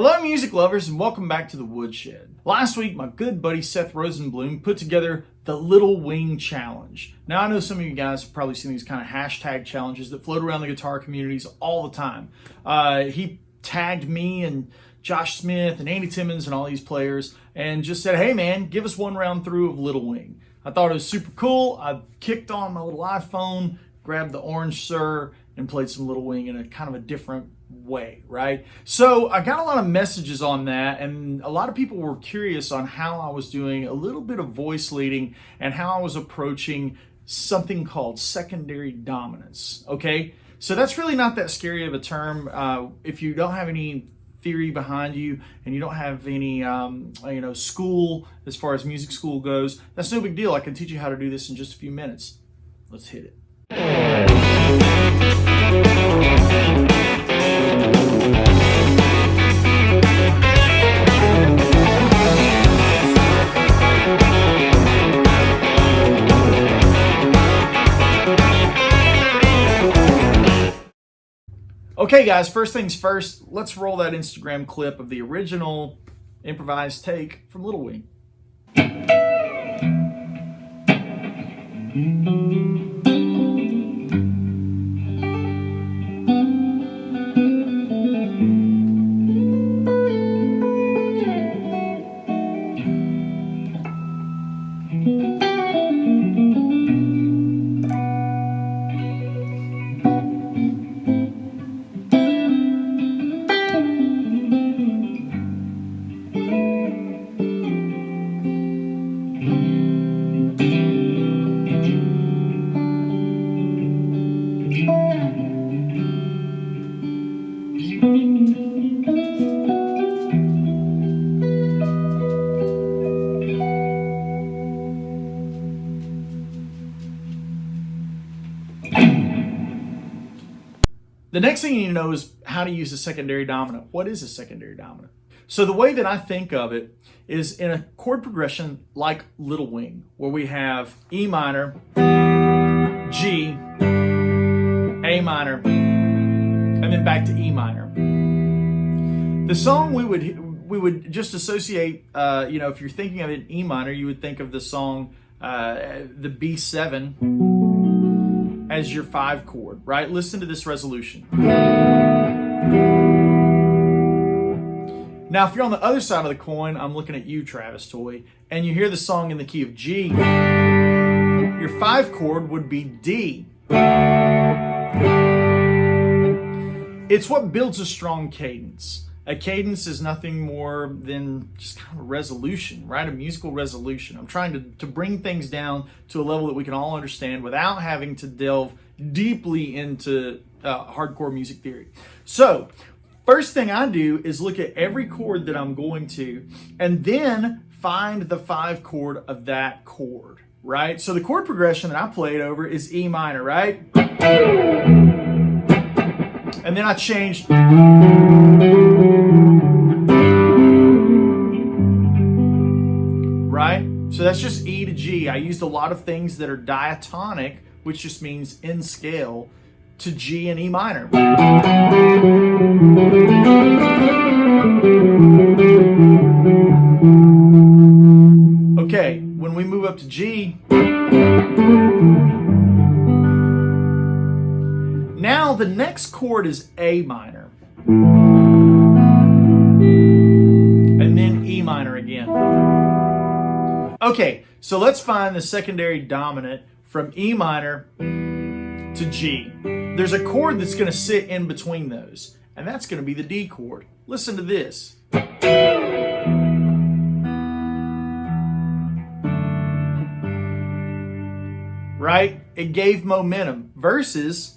Hello music lovers and welcome back to the Woodshed. Last week my good buddy Seth Rosenblum put together the Little Wing Challenge. Now I know some of you guys have probably seen these kind of hashtag challenges that float around the guitar communities all the time. He tagged me and Josh Smith and Andy Timmons and all these players and just said, hey man, give us one round through of Little Wing. I thought it was super cool. I kicked on my little iPhone, grabbed the Orange Sir and played some Little Wing in a kind of a different way, right? So I got a lot of messages on that, and a lot of people were curious on how I was doing a little bit of voice leading and how I was approaching something called secondary dominance. Okay, so that's really not that scary of a term. If you don't have any theory behind you and you don't have any school as far as music school goes, that's no big deal. I can teach you how to do this in just a few minutes. Let's hit it. Okay guys, first things first, let's roll that Instagram clip of the original improvised take from Little Wing. The next thing you need to know is how to use a secondary dominant. What is a secondary dominant? So the way that I think of it is in a chord progression like Little Wing, where we have E minor, G, A minor, and then back to E minor. The song we would just associate, if you're thinking of it in E minor, you would think of the song, the B7, as your 5 chord, right? Listen to this resolution. Now, if you're on the other side of the coin, I'm looking at you, Travis Toy, and you hear the song in the key of G, your 5 chord would be D. It's what builds a strong cadence. A cadence is nothing more than just kind of a resolution, right? A musical resolution. I'm trying to bring things down to a level that we can all understand without having to delve deeply into hardcore music theory. So, first thing I do is look at every chord that I'm going to and then find the 5 chord of that chord, right? So the chord progression that I played over is E minor, right? And then I changed. Right? So that's just E to G. I used a lot of things that are diatonic, which just means in scale, to G and E minor. Okay, when we move up to G, now the next chord is A minor. And then E minor again. Okay, so let's find the secondary dominant from E minor to G. There's a chord that's going to sit in between those, and that's going to be the D chord. Listen to this. Right? It gave momentum versus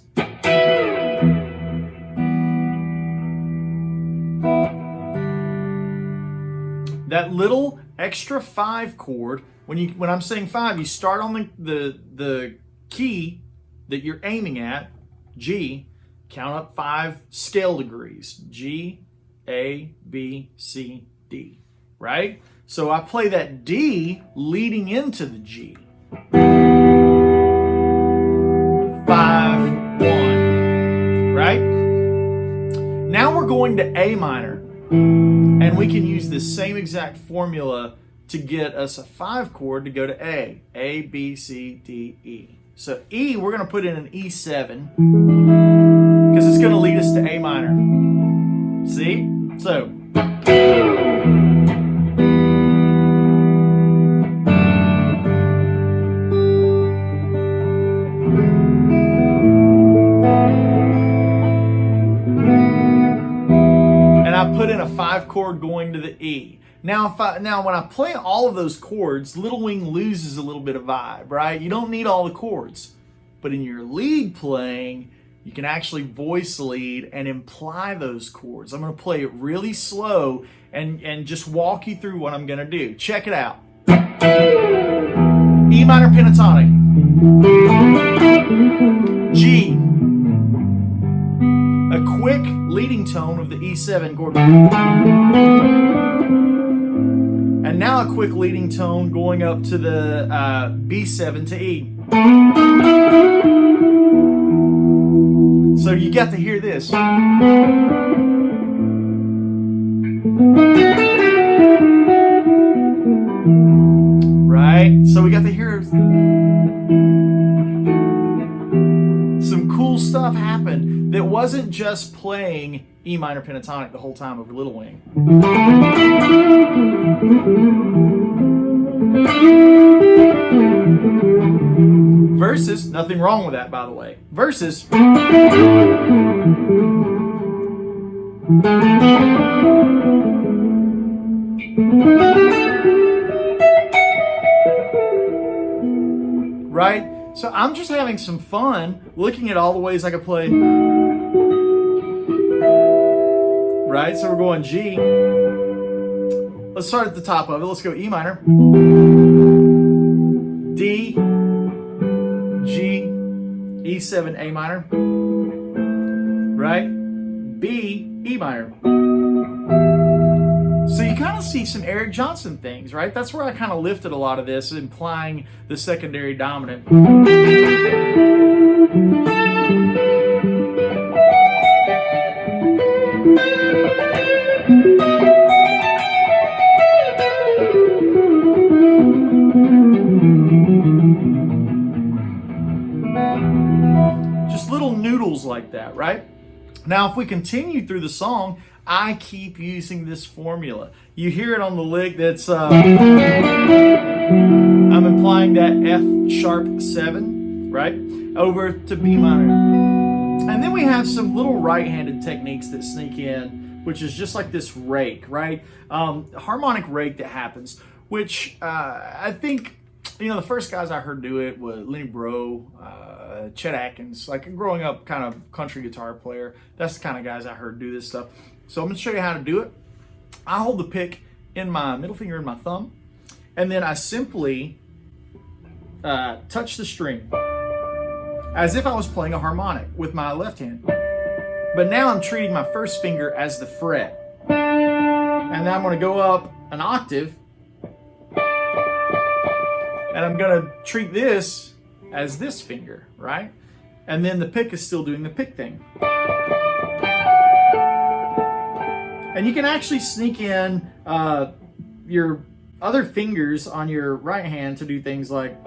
that little extra 5 chord. When I'm saying 5, you start on the key that you're aiming at, G, count up 5 scale degrees, G, A, B, C, D, right? So I play that D leading into the G. 5, 1, right? Now we're going to A minor. And we can use this same exact formula to get us a 5 chord to go to A. A, B, C, D, E. So E, we're going to put in an E7 because it's going to lead us to A minor. See? So. And I put in a 5 chord going to the E. Now, when I play all of those chords, Little Wing loses a little bit of vibe, right? You don't need all the chords. But in your lead playing, you can actually voice lead and imply those chords. I'm going to play it really slow and just walk you through what I'm going to do. Check it out. E minor pentatonic. G. A quick leading tone of the E7 chord. And now a quick leading tone going up to the B7 to E. So you got to hear this. Right? So we got to hear some cool stuff happen that wasn't just playing E minor pentatonic the whole time over Little Wing. Versus, nothing wrong with that, by the way. Versus. Right? So I'm just having some fun looking at all the ways I could play. Right? So we're going G. Let's start at the top of it. Let's go E minor. D. G. E7 A minor. Right? B. E minor. So you kind of see some Eric Johnson things, right? That's where I kind of lifted a lot of this, implying the secondary dominant. Just little noodles like that, right? Now, if we continue through the song, I keep using this formula. You hear it on the lick that's, I'm implying that F sharp 7, right? Over to B minor. And then we have some little right-handed techniques that sneak in, which is just like this rake, right? Harmonic rake that happens, which I think, you know, the first guys I heard do it was Lenny Breau, Chet Atkins. Like growing up, kind of country guitar player. That's the kind of guys I heard do this stuff. So I'm going to show you how to do it. I hold the pick in my middle finger and my thumb, and then I simply touch the string as if I was playing a harmonic with my left hand. But now I'm treating my first finger as the fret. And then I'm going to go up an octave, and I'm going to treat this as this finger, right? And then the pick is still doing the pick thing. And you can actually sneak in your other fingers on your right hand to do things like,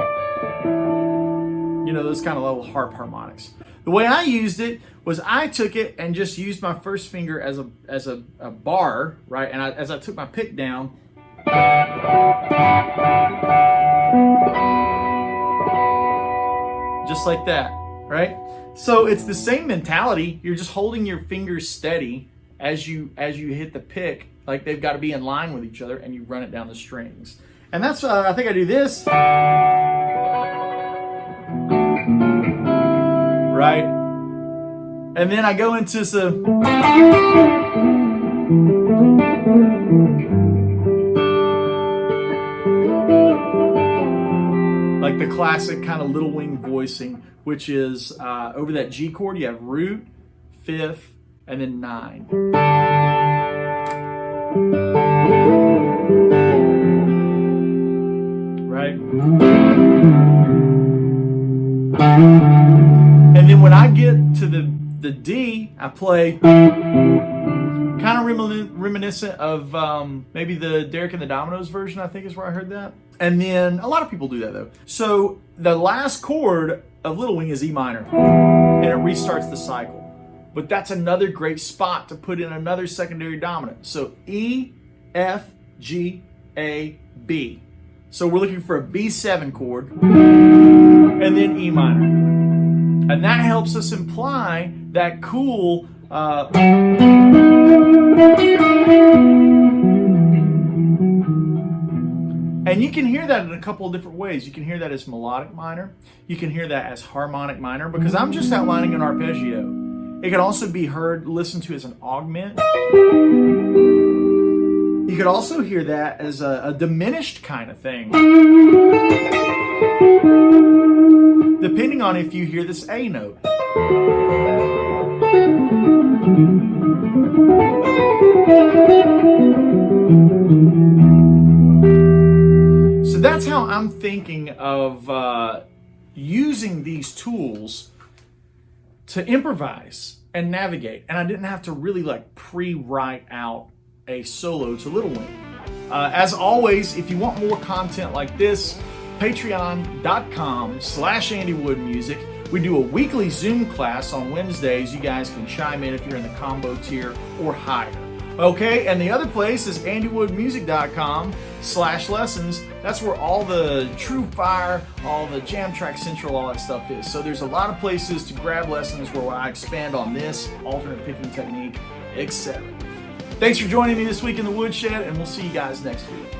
you know, those kind of little harp harmonics. The way I used it was I took it and just used my first finger as a bar, right? And as I took my pick down, just like that, right? So it's the same mentality. You're just holding your fingers steady as you hit the pick, like they've got to be in line with each other, and you run it down the strings. And that's I think I do this, right? And then I go into some like the classic kind of Little Wing voicing, which is over that G chord, you have root, fifth, and then 9. Right? And then when I get to the D, I play Kind of reminiscent of maybe the Derek and the Dominoes version, I think is where I heard that. And then a lot of people do that though. So the last chord of Little Wing is E minor, and it restarts the cycle. But that's another great spot to put in another secondary dominant. So E, F, G, A, B. So we're looking for a B7 chord, and then E minor. And that helps us imply that cool and you can hear that in a couple of different ways. You can hear that as melodic minor. You can hear that as harmonic minor, because I'm just outlining an arpeggio. It could also be listened to as an augment. You could also hear that as a diminished kind of thing, depending on if you hear this A note. So that's how I'm thinking of using these tools to improvise and navigate. And I didn't have to really like pre-write out a solo to Little Wing. As always, if you want more content like this, patreon.com/AndyWoodMusic. We do a weekly Zoom class on Wednesdays. You guys can chime in if you're in the combo tier or higher. Okay, and the other place is AndyWoodMusic.com/lessons. That's where all the TrueFire, all the Jam Track Central, all that stuff is. So there's a lot of places to grab lessons where I expand on this, alternate picking technique, etc. Thanks for joining me this week in the Woodshed, and we'll see you guys next week.